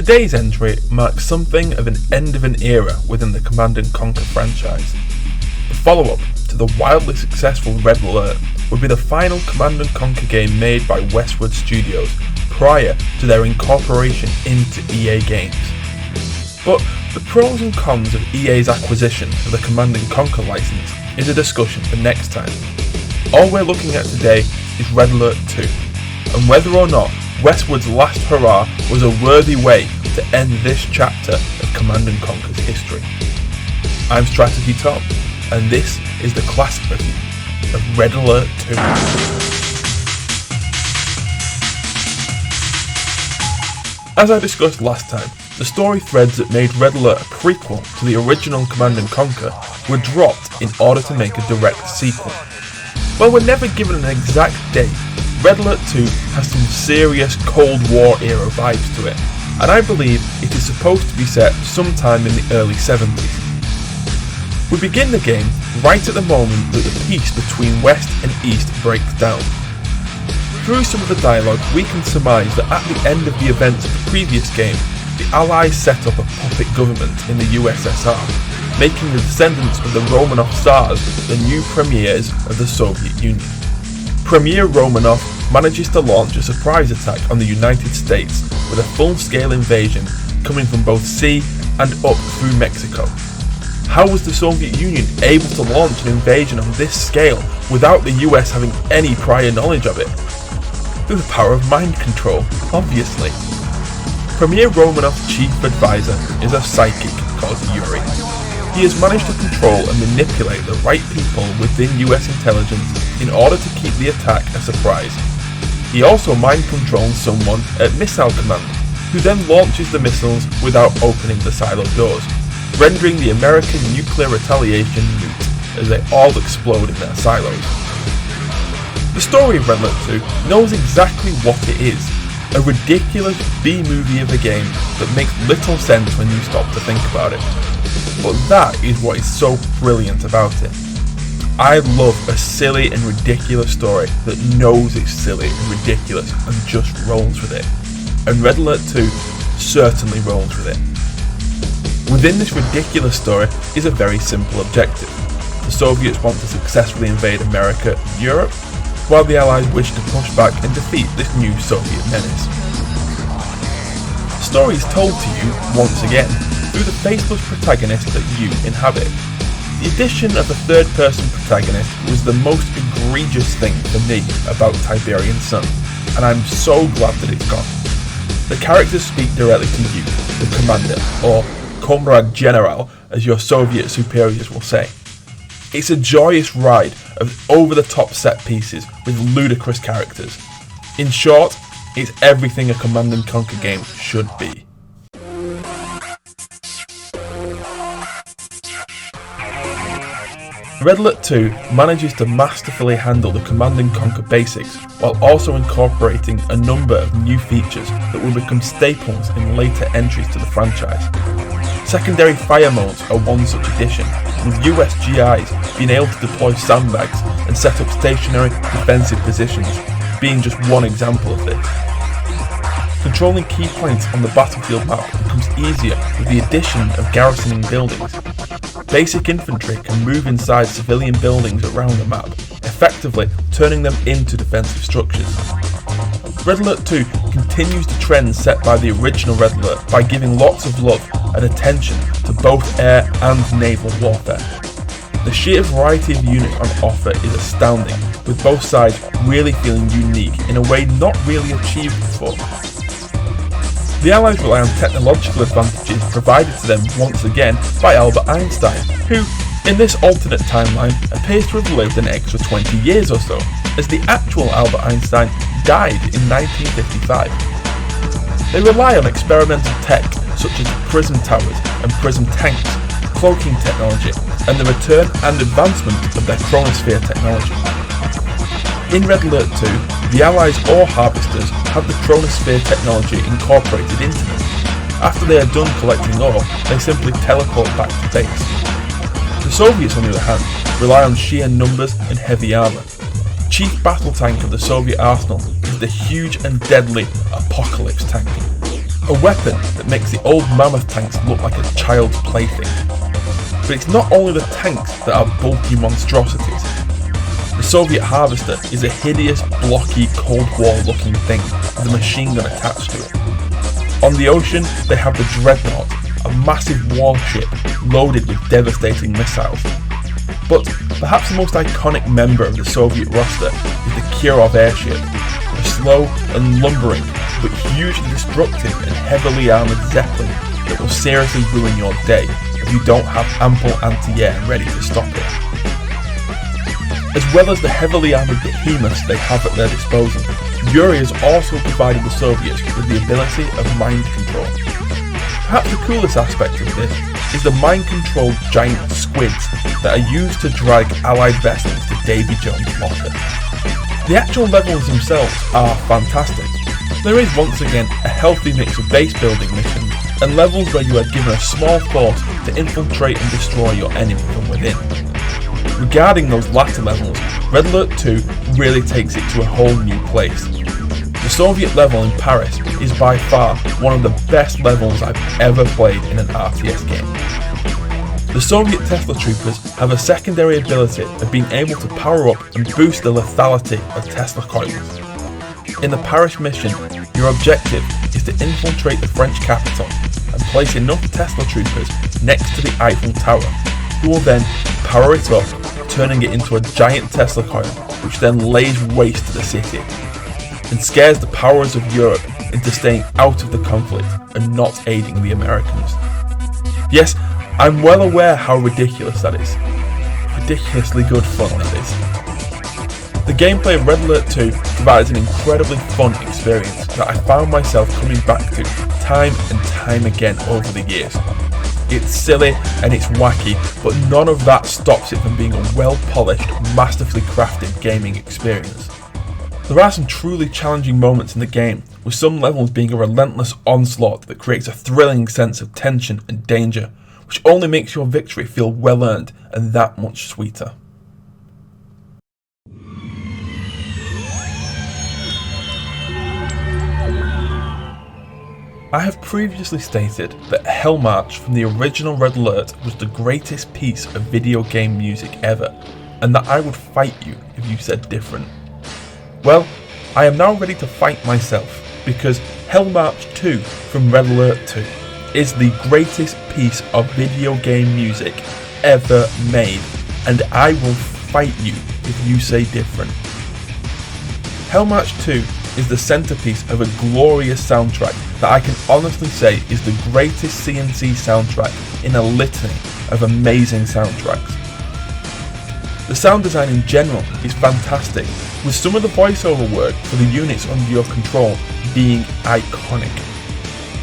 Today's entry marks something of an end of an era within the Command & Conquer franchise. The follow-up to the wildly successful Red Alert would be the final Command & Conquer game made by Westwood Studios prior to their incorporation into EA Games. But the pros and cons of EA's acquisition of the Command & Conquer license is a discussion for next time. All we're looking at today is Red Alert 2, and whether or not Westwood's last hurrah was a worthy way to end this chapter of Command & Conquer's history. I'm Strategy Tom, and this is the classic review of Red Alert 2. As I discussed last time, the story threads that made Red Alert a prequel to the original Command & Conquer were dropped in order to make a direct sequel. While we're never given an exact date, Red Alert 2 has some serious Cold War era vibes to it, and I believe it is supposed to be set sometime in the early 70s. We begin the game right at the moment that the peace between West and East breaks down. Through some of the dialogue, we can surmise that at the end of the events of the previous game, the Allies set up a puppet government in the USSR, making the descendants of the Romanov Tsars the new premiers of the Soviet Union. Premier Romanov manages to launch a surprise attack on the United States with a full-scale invasion coming from both sea and up through Mexico. How was the Soviet Union able to launch an invasion on this scale without the US having any prior knowledge of it? Through the power of mind control, obviously. Premier Romanov's chief advisor is a psychic called Yuri. He has managed to control and manipulate the right people within US intelligence in order to keep the attack a surprise. He also mind controls someone at Missile Command, who then launches the missiles without opening the silo doors, rendering the American nuclear retaliation moot as they all explode in their silos. The story of Red Alert 2 knows exactly what it is, a ridiculous B-movie of a game that makes little sense when you stop to think about it. But that is what is so brilliant about it. I love a silly and ridiculous story that knows it's silly and ridiculous and just rolls with it. And Red Alert 2 certainly rolls with it. Within this ridiculous story is a very simple objective. The Soviets want to successfully invade America and Europe, while the Allies wish to push back and defeat this new Soviet menace. The story is told to you, once again, through the faceless protagonist that you inhabit. The addition of a third-person protagonist was the most egregious thing for me about Tiberian Sun, and I'm so glad that it's gone. The characters speak directly to you, the commander, or Comrade General, as your Soviet superiors will say. It's a joyous ride of over-the-top set pieces with ludicrous characters. In short, it's everything a Command & Conquer game should be. Red Alert 2 manages to masterfully handle the Command & Conquer basics while also incorporating a number of new features that will become staples in later entries to the franchise. Secondary fire modes are one such addition, with US GIs being able to deploy sandbags and set up stationary defensive positions, being just one example of this. Controlling key points on the battlefield map becomes easier with the addition of garrisoning buildings. Basic infantry can move inside civilian buildings around the map, effectively turning them into defensive structures. Red Alert 2 continues the trend set by the original Red Alert by giving lots of love and attention to both air and naval warfare. The sheer variety of units on offer is astounding, with both sides really feeling unique in a way not really achieved before. The Allies rely on technological advantages provided to them once again by Albert Einstein, who, in this alternate timeline, appears to have lived an extra 20 years or so, as the actual Albert Einstein died in 1955. They rely on experimental tech such as the prism towers and prism tanks, cloaking technology, and the return and advancement of their chronosphere technology. In Red Alert 2, the Allies' ore harvesters had the chronosphere technology incorporated into them. After they are done collecting ore, they simply teleport back to base. The Soviets, on the other hand, rely on sheer numbers and heavy armour. The chief battle tank of the Soviet arsenal is the huge and deadly Apocalypse tank. a weapon that makes the old mammoth tanks look like a child's plaything. But it's not only the tanks that are bulky monstrosities. The Soviet Harvester is a hideous, blocky, Cold War looking thing with a machine gun attached to it. On the ocean, they have the Dreadnought, a massive warship loaded with devastating missiles. But perhaps the most iconic member of the Soviet roster is the Kirov airship, a slow and lumbering but hugely destructive and heavily armoured Zeppelin that will seriously ruin your day if you don't have ample anti-air ready to stop it. As well as the heavily armoured behemoths they have at their disposal, Yuri has also provided the Soviets with the ability of mind control. Perhaps the coolest aspect of this is the mind-controlled giant squids that are used to drag Allied vessels to Davy Jones' locker. The actual levels themselves are fantastic. There is once again a healthy mix of base building missions and levels where you are given a small force to infiltrate and destroy your enemy from within. Regarding those latter levels, Red Alert 2 really takes it to a whole new place. The Soviet level in Paris is by far one of the best levels I've ever played in an RTS game. The Soviet Tesla Troopers have a secondary ability of being able to power up and boost the lethality of Tesla coils. In the Paris mission, your objective is to infiltrate the French capital and place enough Tesla Troopers next to the Eiffel Tower, who will then power it up, turning it into a giant Tesla coil, which then lays waste to the city, and scares the powers of Europe into staying out of the conflict and not aiding the Americans. Yes, I'm well aware how ridiculous that is. Ridiculously good fun that is. The gameplay of Red Alert 2 provides an incredibly fun experience that I found myself coming back to time and time again over the years. It's silly and it's wacky, but none of that stops it from being a well-polished, masterfully crafted gaming experience. There are some truly challenging moments in the game, with some levels being a relentless onslaught that creates a thrilling sense of tension and danger, which only makes your victory feel well earned and that much sweeter. I have previously stated that Hell March from the original Red Alert was the greatest piece of video game music ever, and that I would fight you if you said different. Well, I am now ready to fight myself, because Hell March 2 from Red Alert 2 is the greatest piece of video game music ever made, and I will fight you if you say different. Hell March 2 is the centerpiece of a glorious soundtrack that I can honestly say is the greatest CNC soundtrack in a litany of amazing soundtracks. The sound design in general is fantastic, with some of the voiceover work for the units under your control being iconic.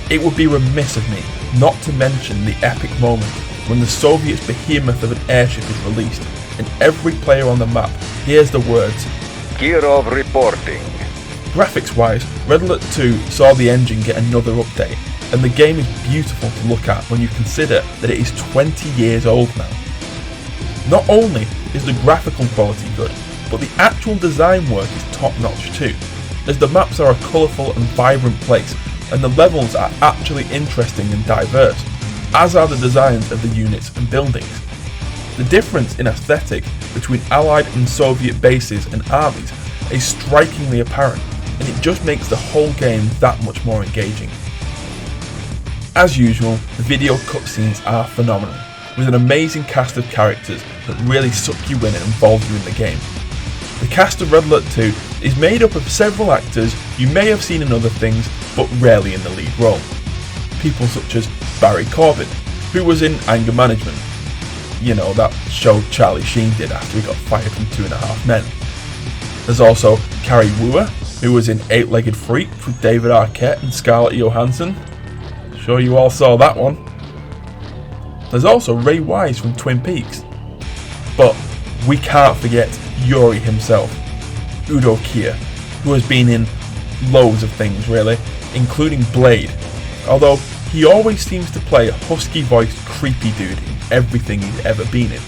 It would be remiss of me not to mention the epic moment when the Soviets' behemoth of an airship is released and every player on the map hears the words Kirov reporting. Graphics wise, Red Alert 2 saw the engine get another update, and the game is beautiful to look at when you consider that it is 20 years old now. Not only is the graphical quality good, but the actual design work is top notch too, as the maps are a colourful and vibrant place, and the levels are actually interesting and diverse, as are the designs of the units and buildings. The difference in aesthetic between Allied and Soviet bases and armies is strikingly apparent, and it just makes the whole game that much more engaging. As usual, the video cutscenes are phenomenal, with an amazing cast of characters that really suck you in and involve you in the game. The cast of Red Alert 2 is made up of several actors you may have seen in other things, but rarely in the lead role. People such as Barry Corbin, who was in Anger Management, you know, that show Charlie Sheen did after he got fired from 2.5 Men. There's also Carrie Wooer, who was in Eight-Legged Freak with David Arquette and Scarlett Johansson. Sure you all saw that one. There's also Ray Wise from Twin Peaks. But we can't forget Yuri himself, Udo Kier, who has been in loads of things really, including Blade, although he always seems to play a husky-voiced creepy dude in everything he's ever been in.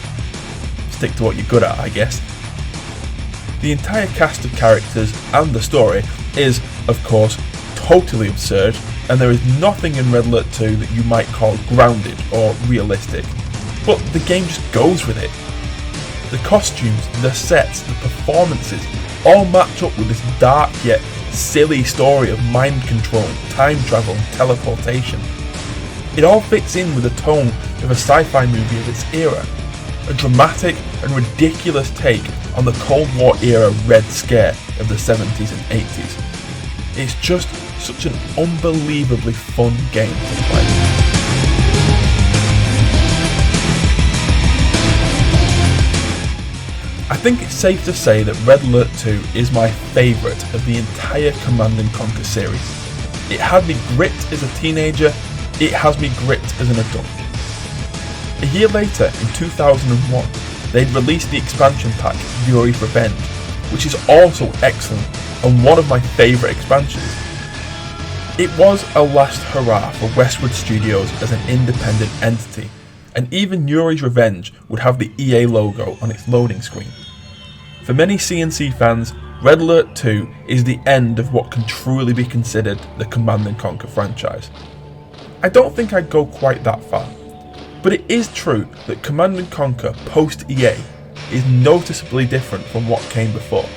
Stick to what you're good at, I guess. The entire cast of characters and the story is, of course, totally absurd and there is nothing in Red Alert 2 that you might call grounded or realistic, but the game just goes with it. The costumes, the sets, the performances all match up with this dark yet silly story of mind control, time travel and teleportation. It all fits in with the tone of a sci-fi movie of its era, a dramatic and ridiculous take on the Cold War era Red Scare of the 70s and 80s. It's just such an unbelievably fun game to play. I think it's safe to say that Red Alert 2 is my favourite of the entire Command & Conquer series. It had me gripped as a teenager, it has me gripped as an adult. A year later, in 2001, they'd released the expansion pack Yuri's Revenge, which is also excellent and one of my favourite expansions. It was a last hurrah for Westwood Studios as an independent entity, and even Yuri's Revenge would have the EA logo on its loading screen. For many CNC fans, Red Alert 2 is the end of what can truly be considered the Command & Conquer franchise. I don't think I'd go quite that far, but it is true that Command & Conquer post-EA is noticeably different from what came before.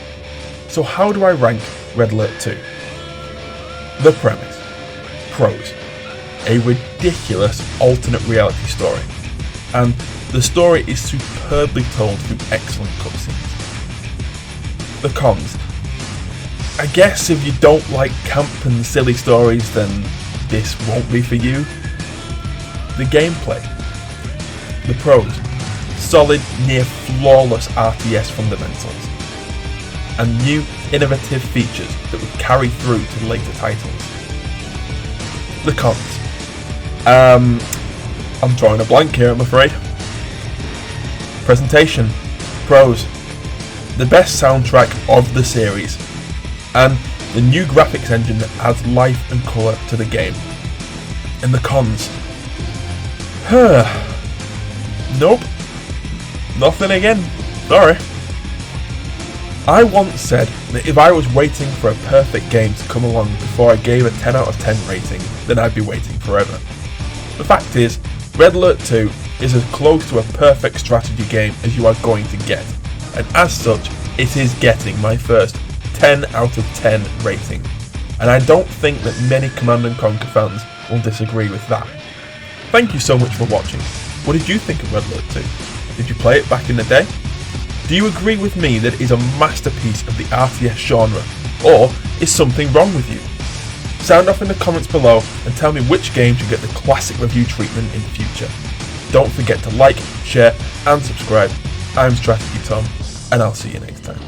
So how do I rank Red Alert 2? The premise. Pros. A ridiculous alternate reality story. And the story is superbly told through excellent cutscenes. The cons. I guess if you don't like camp and silly stories, then this won't be for you. The gameplay. The pros. Solid, near flawless RTS fundamentals. And new, innovative features that would carry through to the later titles. The cons. I'm drawing a blank here, I'm afraid. Presentation. Pros. The best soundtrack of the series, and the new graphics engine that adds life and colour to the game. And the cons. Nope. Nothing again. Sorry. I once said that if I was waiting for a perfect game to come along before I gave a 10 out of 10 rating, then I'd be waiting forever. The fact is, Red Alert 2 is as close to a perfect strategy game as you are going to get, and as such, it is getting my first 10 out of 10 rating. And I don't think that many Command & Conquer fans will disagree with that. Thank you so much for watching. What did you think of Red Alert 2? Did you play it back in the day? Do you agree with me that it is a masterpiece of the RTS genre, or is something wrong with you? Sound off in the comments below and tell me which game should get the classic review treatment in future. Don't forget to like, share and subscribe. I'm Strategy Tom, and I'll see you next time.